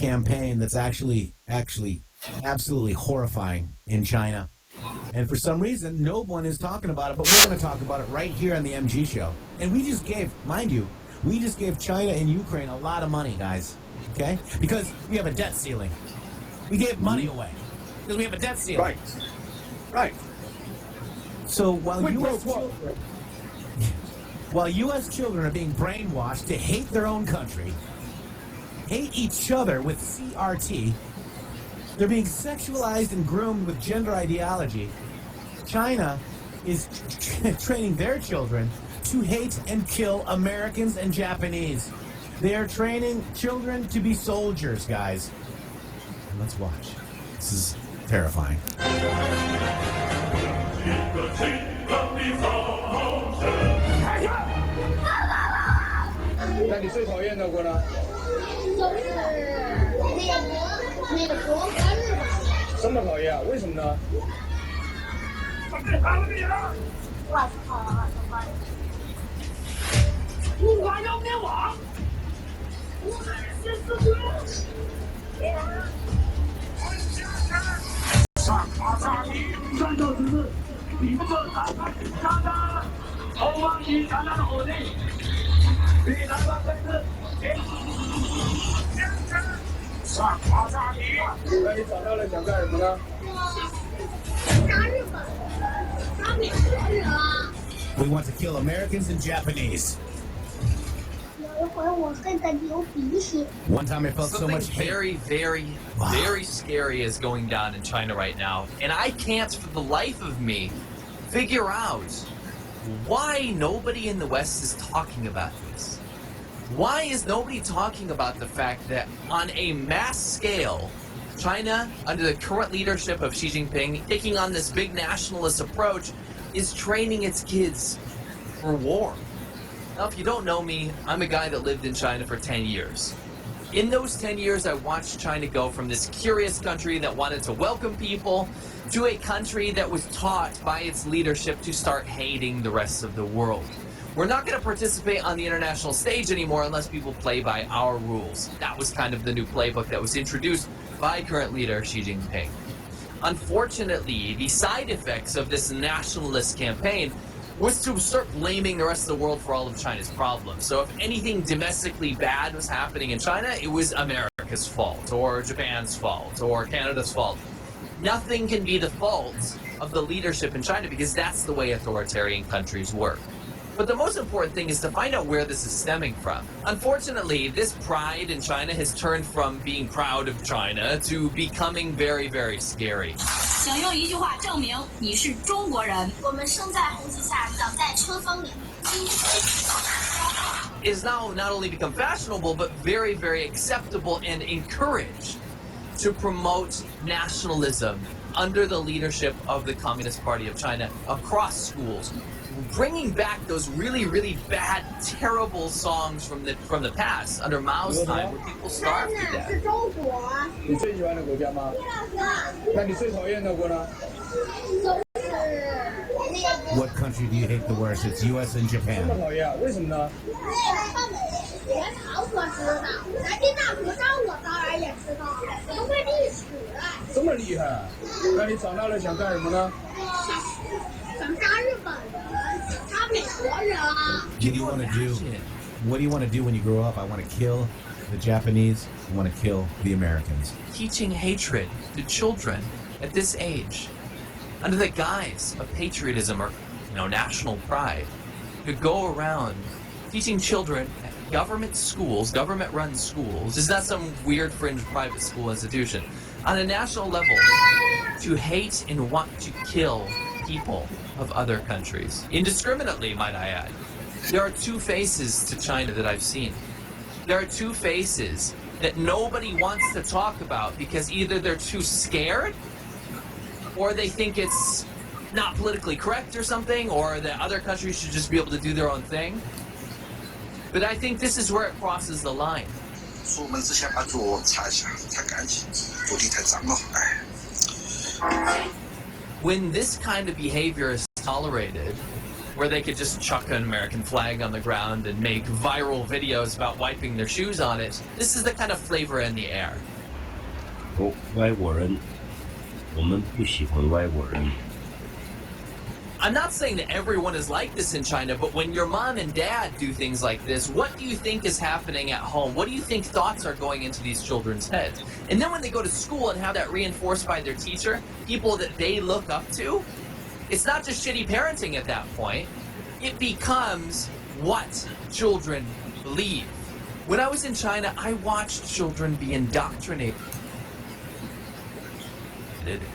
campaign that's actually absolutely horrifying in China. And for some reason, no one is talking about it, but we're going to talk about it right here on the MG Show. And we just gave, mind you, we just gave China and Ukraine a lot of money, guys. Okay? Because we have a debt ceiling. We gave money away because we have a debt ceiling. Right. So while U.S. children are being brainwashed to hate their own country, hate each other with CRT, they're being sexualized and groomed with gender ideology. China is training their children to hate and kill Americans and Japanese. They are training children to be soldiers, guys. And let's watch. This is terrifying. 那你最讨厌的国呢？就是那个国和日本。这么讨厌啊？为什么呢？我操！中华要灭亡！我们先自军。上马下地，战斗指示，你们这三个家的，后方以前的火力，比南方更是。上马下地。那你找到了想干什么呢？杀日本人，杀美国人啊！ We want to kill Americans and Japanese. One time I felt so much hate. Very scary is going down in China right now. And I can't, for the life of me, figure out why nobody in the West is talking about this. Why is nobody talking about the fact that on a mass scale, China, under the current leadership of Xi Jinping, taking on this big nationalist approach, is training its kids for war. Now, if you don't know me, I'm a guy that lived in China for 10 years. In those 10 years, I watched China go from this curious country that wanted to welcome people to a country that was taught by its leadership to start hating the rest of the world. We're not going to participate on the international stage anymore unless people play by our rules. That was kind of the new playbook that was introduced by current leader Xi Jinping. Unfortunately, the side effects of this nationalist campaign was to start blaming the rest of the world for all of China's problems. So if anything domestically bad was happening in China, it was America's fault, or Japan's fault, or Canada's fault. Nothing can be the fault of the leadership in China because that's the way authoritarian countries work. But the most important thing is to find out where this is stemming from. Unfortunately, this pride in China has turned from being proud of China to becoming very, very scary. 想用一句话证明你是中国人。我们生在红旗下，长在春风里。 Is now not only become fashionable, but very, very acceptable and encouraged to promote nationalism under the leadership of the Communist Party of China across schools, bringing back those really, really bad, terrible songs from the past under Mao's time, where people starved to 是 death. 中国。你最喜欢的国家吗？那你最讨厌的国呢？ What country do you hate the worst? It's U.S. and 这 Japan. 么讨厌啊？为什么呢？学潮我知道，南京大屠杀我当然也知道，都会历史。这么厉害？那你长大了想干什么呢？ 想杀日本人，想杀美国人啊！ What do you want to do? What do you want to do when you grow up? I want to kill the Japanese. I want to kill the Americans. Teaching hatred to children at this age, under the guise of patriotism or, national pride, to go around teaching children at government schools, government-run schools, is not some weird fringe private school institution, on a national level, to hate and want to kill people of other countries. Indiscriminately, might I add. There are two faces to China that I've seen. There are two faces that nobody wants to talk about because either they're too scared or they think it's not politically correct or something, or that other countries should just be able to do their own thing. But I think this is where it crosses the line. 出门之前把桌擦一下，太干净，桌底太脏了，哎。 When this kind of behavior is tolerated, where they could just chuck an American flag on the ground and make viral videos about wiping their shoes on it, this is the kind of flavor in the air. 外国人，我们不喜欢外国人。 I'm not saying that everyone is like this in China, but when your mom and dad do things like this, what do you think is happening at home? What do you think thoughts are going into these children's heads? And then when they go to school and have that reinforced by their teacher, people that they look up to, it's not just shitty parenting at that point. It becomes what children believe. When I was in China, I watched children be indoctrinated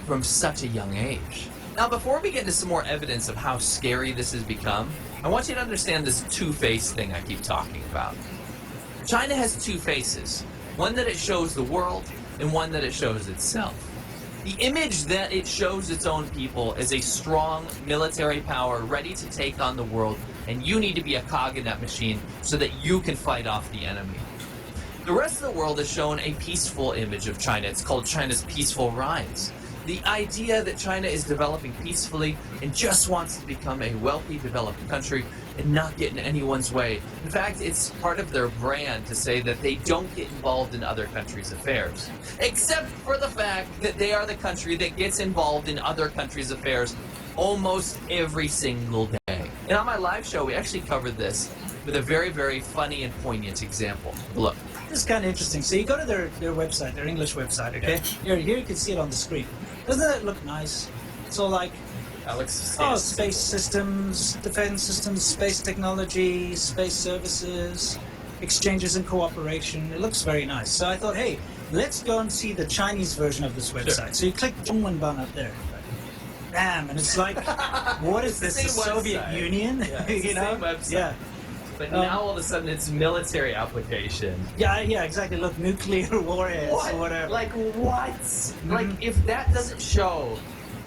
from such a young age. Now, before we get into some more evidence of how scary this has become, I want you to understand this two-face thing I keep talking about. China has two faces, one that it shows the world and one that it shows itself. The image that it shows its own people is a strong military power ready to take on the world, and you need to be a cog in that machine so that you can fight off the enemy. The rest of the world has shown a peaceful image of China. It's called China's peaceful rise. The idea that China is developing peacefully and just wants to become a wealthy, developed country and not get in anyone's way. In fact, it's part of their brand to say that they don't get involved in other countries' affairs. Except for the fact that they are the country that gets involved in other countries' affairs almost every single day. And on my live show, we actually covered this with a very, very funny and poignant example. Look. This is kind of interesting. So you go to their website, their English website, okay? Here you can see it on the screen. Doesn't that look nice? It's all like, space systems, defense systems, space technology, space services, exchanges and cooperation. It looks very nice. So I thought, hey, let's go and see the Chinese version of this website. Sure. So you click Zhongwenban up there. Bam, and it's like, what is this? The Soviet Union? Yeah, it's you the know? same website. Yeah. But now all of a sudden it's military application. Yeah, exactly. Look, nuclear warheads or whatever. Like what? Mm-hmm. Like if that doesn't show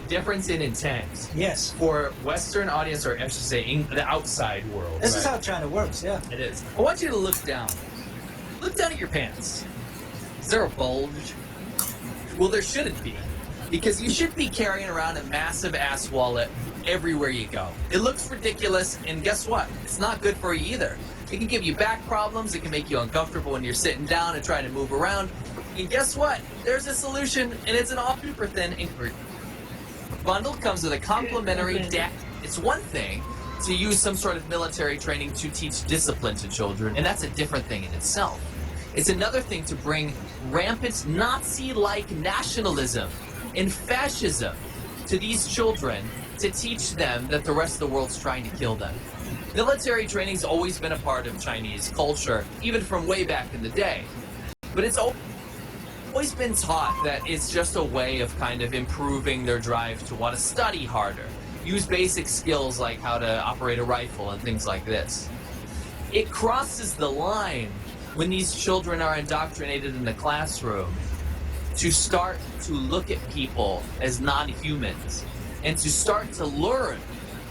difference in intent. Yes. For Western audience, or I should say the outside world. This is how China works, yeah. It is. I want you to look down. Look down at your pants. Is there a bulge? Well, there shouldn't be. Because you should be carrying around a massive ass wallet everywhere you go. It looks ridiculous, and guess what? It's not good for you either. It can give you back problems, it can make you uncomfortable when you're sitting down and trying to move around. And guess what? There's a solution, and it's an super thin ingredient. Bundle comes with a complimentary deck. It's one thing to use some sort of military training to teach discipline to children, and that's a different thing in itself. It's another thing to bring rampant Nazi-like nationalism and fascism to these children to teach them that the rest of the world's trying to kill them. Military training's always been a part of Chinese culture, even from way back in the day. But it's always been taught that it's just a way of kind of improving their drive to want to study harder, use basic skills like how to operate a rifle and things like this. It crosses the line when these children are indoctrinated in the classroom to start to look at people as non-humans and to start to learn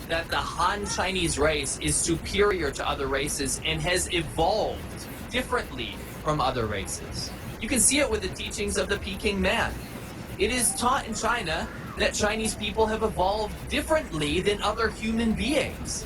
that the Han Chinese race is superior to other races and has evolved differently from other races. You can see it with the teachings of the Peking man. It is taught in China that Chinese people have evolved differently than other human beings.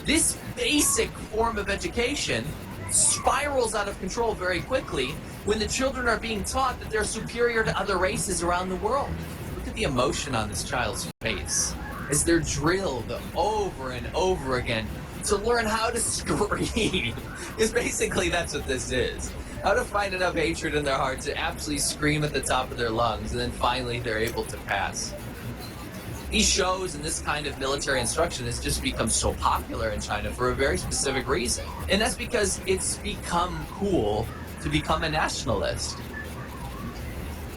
This basic form of education spirals out of control very quickly when the children are being taught that they're superior to other races around the world. Look at the emotion on this child's face as they're drilled over and over again to learn how to scream. Because basically that's what this is. How to find enough hatred in their heart to absolutely scream at the top of their lungs, and then finally they're able to pass. These shows and this kind of military instruction has just become so popular in China for a very specific reason. And that's because it's become cool to become a nationalist.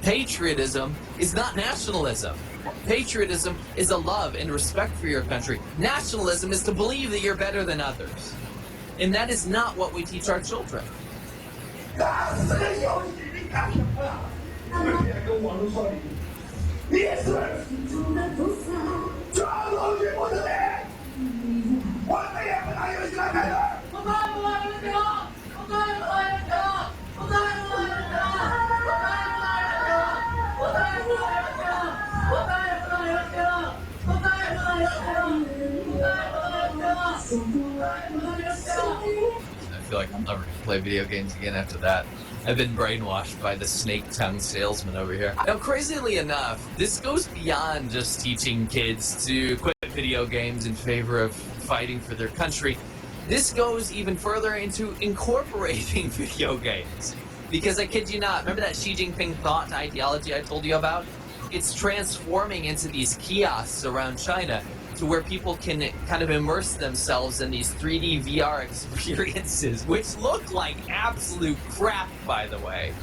Patriotism is not nationalism. Patriotism is a love and respect for your country. Nationalism is to believe that you're better than others. And that is not what we teach our children. 打死个游戏，你干什么呀？别跟网络说你也是抓东西不得脸，我们也不拿游戏来开的。我再不来人家，我再不来人家，我再不来人家，我再不来人家，我再不来人家，我再不来人家，我再不来人家，我再不来人家，我再不来人家。 I feel like I'm never going to play video games again after that. I've been brainwashed by the snake tongue salesman over here. Now, crazily enough, this goes beyond just teaching kids to quit video games in favor of fighting for their country. This goes even further into incorporating video games. Because I kid you not, remember that Xi Jinping thought ideology I told you about? It's transforming into these kiosks around China to where people can kind of immerse themselves in these 3D VR experiences, which look like absolute crap, by the way,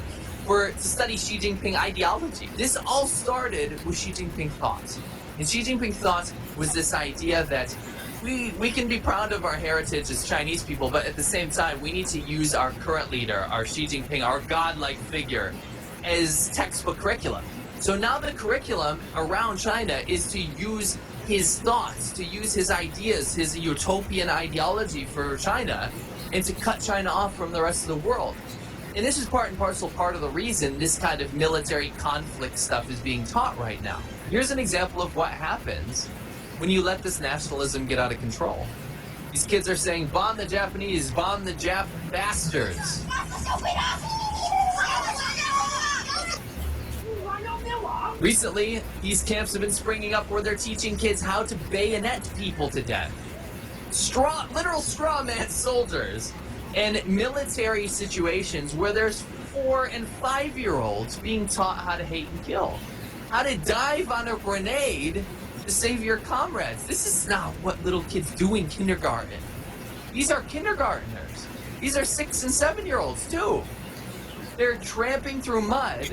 to study Xi Jinping ideology. This all started with Xi Jinping thought. And Xi Jinping thought was this idea that we can be proud of our heritage as Chinese people, but at the same time, we need to use our current leader, our Xi Jinping, our godlike figure, as textbook curriculum. So now the curriculum around China is to use his thoughts, to use his ideas, his utopian ideology for China, and to cut China off from the rest of the world. And this is part and parcel part of the reason this kind of military conflict stuff is being taught right now. Here's an example of what happens when you let this nationalism get out of control. These kids are saying, bomb the Japanese, bomb the Jap bastards. Recently, these camps have been springing up where they're teaching kids how to bayonet people to death. Literal straw man soldiers. And military situations where there's 4- and 5-year-olds being taught how to hate and kill. How to dive on a grenade to save your comrades. This is not what little kids do in kindergarten. These are kindergartners. These are 6- and 7-year-olds too. They're tramping through mud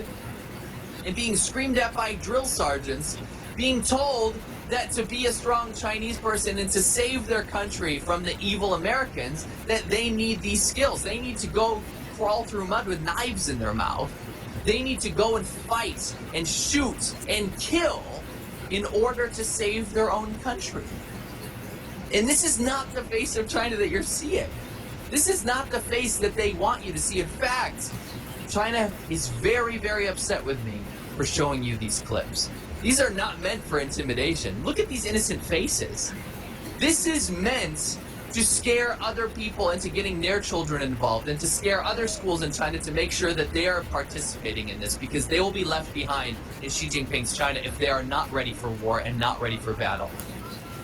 and being screamed at by drill sergeants, being told that to be a strong Chinese person and to save their country from the evil Americans, that they need these skills. They need to go crawl through mud with knives in their mouth. They need to go and fight and shoot and kill in order to save their own country. And this is not the face of China that you're seeing. This is not the face that they want you to see. In fact, China is very, very upset with me for showing you these clips. These are not meant for intimidation. Look at these innocent faces. This is meant to scare other people into getting their children involved and to scare other schools in China to make sure that they are participating in this, because they will be left behind in Xi Jinping's China if they are not ready for war and not ready for battle.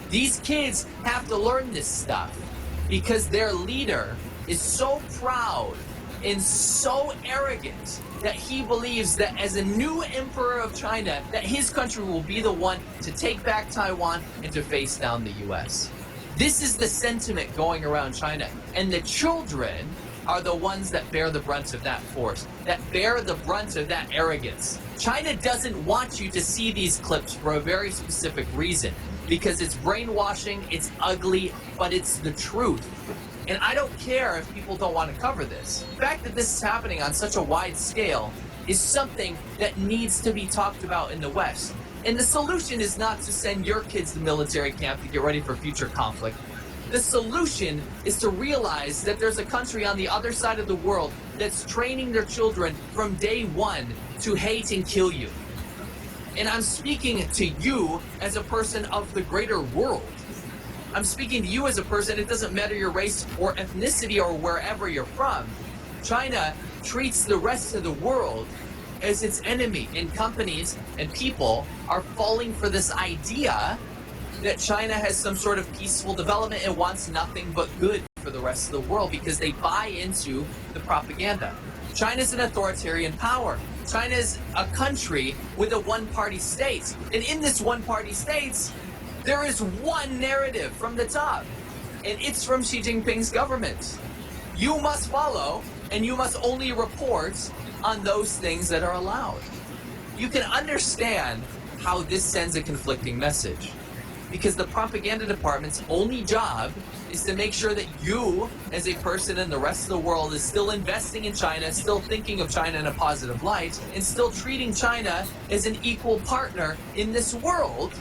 These kids have to learn this stuff because their leader is so proud and so arrogant that he believes that as a new emperor of China, that his country will be the one to take back Taiwan and to face down the US. This is the sentiment going around China, and the children are the ones that bear the brunt of that force, that bear the brunt of that arrogance. China doesn't want you to see these clips for a very specific reason, because it's brainwashing, it's ugly, but it's the truth. And I don't care if people don't want to cover this. The fact that this is happening on such a wide scale is something that needs to be talked about in the West. And the solution is not to send your kids to military camp to get ready for future conflict. The solution is to realize that there's a country on the other side of the world that's training their children from day one to hate and kill you. And I'm speaking to you as a person of the greater world. I'm speaking to you as a person. It doesn't matter your race or ethnicity or wherever you're from. China treats the rest of the world as its enemy, and companies and people are falling for this idea that China has some sort of peaceful development and wants nothing but good for the rest of the world because they buy into the propaganda. China's an authoritarian power. China is a country with a one-party state. And in this one-party state, there is one narrative from the top, and it's from Xi Jinping's government. You must follow, and you must only report on those things that are allowed. You can understand how this sends a conflicting message, because the propaganda department's only job is to make sure that you, as a person in the rest of the world, is still investing in China, still thinking of China in a positive light, and still treating China as an equal partner in this world,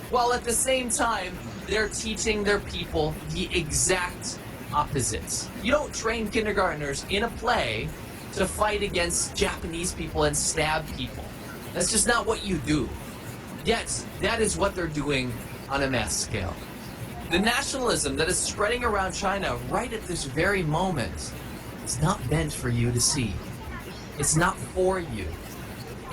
while at the same time, they're teaching their people the exact opposites. You don't train kindergartners in a play to fight against Japanese people and stab people. That's just not what you do. Yet, that is what they're doing on a mass scale. The nationalism that is spreading around China right at this very moment is not meant for you to see. It's not for you.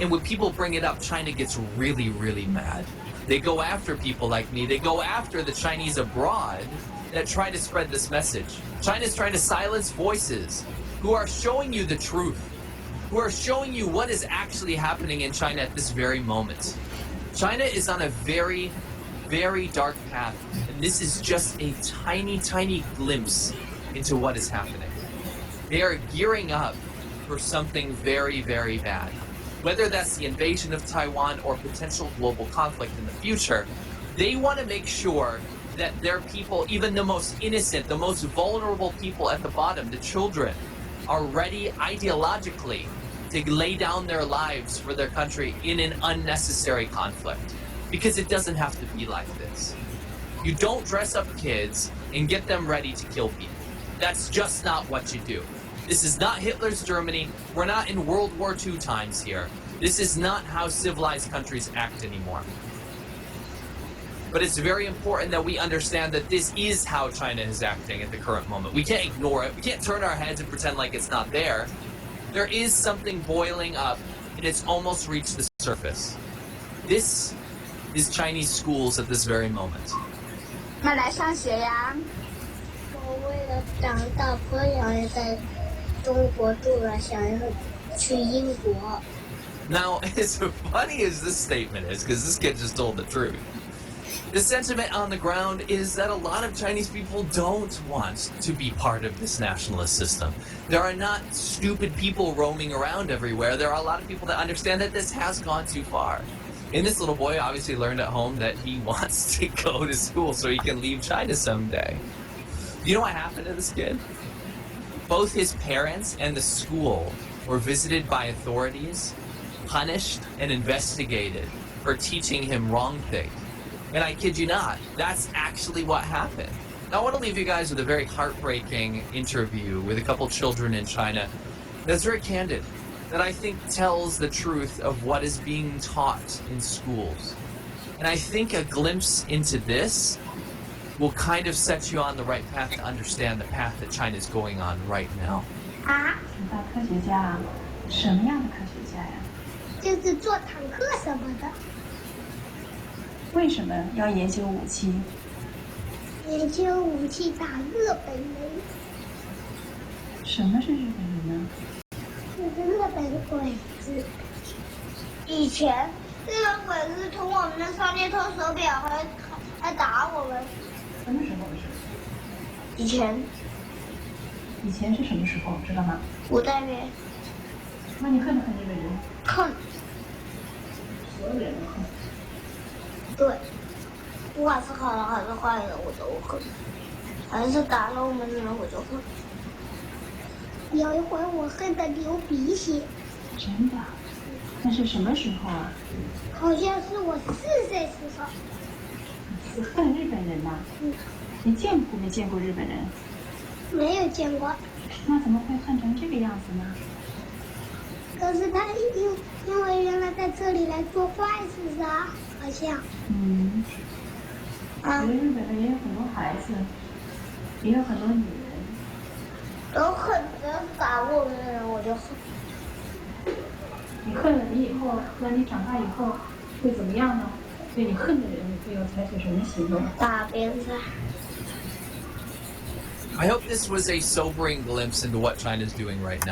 And when people bring it up, China gets really, really mad. They go after people like me. They go after the Chinese abroad that try to spread this message. China's trying to silence voices who are showing you the truth, who are showing you what is actually happening in China at this very moment. China is on a very, very dark path, and this is just a tiny, tiny glimpse into what is happening. They are gearing up for something very, very bad. Whether that's the invasion of Taiwan or potential global conflict in the future, they want to make sure that their people, even the most innocent, the most vulnerable people at the bottom, the children, are ready ideologically to lay down their lives for their country in an unnecessary conflict. Because it doesn't have to be like this. You don't dress up kids and get them ready to kill people. That's just not what you do. This is not Hitler's Germany. We're not in World War II times here. This is not how civilized countries act anymore. But it's very important that we understand that this is how China is acting at the current moment. We can't ignore it. We can't turn our heads and pretend like it's not there. There is something boiling up, and it's almost reached the surface. This is Chinese schools at this very moment. 那来上学呀？我为了长大不想在中国住了，想要去英国。 Now, as funny as this statement is, because this kid just told the truth, the sentiment on the ground is that a lot of Chinese people don't want to be part of this nationalist system. There are not stupid people roaming around everywhere. There are a lot of people that understand that this has gone too far. And this little boy obviously learned at home that he wants to go to school so he can leave China someday. You know what happened to this kid? Both his parents and the school were visited by authorities, punished, and investigated for teaching him wrong things. And I kid you not, that's actually what happened. Now I want to leave you guys with a very heartbreaking interview with a couple children in China that's very candid, that I think tells the truth of what is being taught in schools. And I think a glimpse into this will kind of set you on the right path to understand the path that China is going on right now. 啊？大科学家啊？什么样的科学家呀？就是做坦克什么的。为什么要研究武器？研究武器打日本人。什么是日本人呢？就是日本鬼子。以前日本鬼子从我们的商店偷手表，还打我们。什么时候的事？以前。以前是什么时候？知道吗？古代边。那你恨不恨日本人？恨。所有人都恨。对，不管是好人还是坏人，我都恨。还是打了我们的人，我就恨。有一回我恨得流鼻血。真的？那是什么时候啊？好像是我4岁时候。你恨日本人呐？你见过没见过日本人？没有见过。那怎么会恨成这个样子呢？可是他因为原来在这里来做坏事啊，好像。嗯。觉得日本人也有很多孩子，也有很多女人。都恨，只要是打过我们的人，我就恨。你恨了你以后，那你长大以后会怎么样呢？对你恨的人，你会要采取什么行动？打别人。I hope this was a sobering glimpse into what China's doing right now.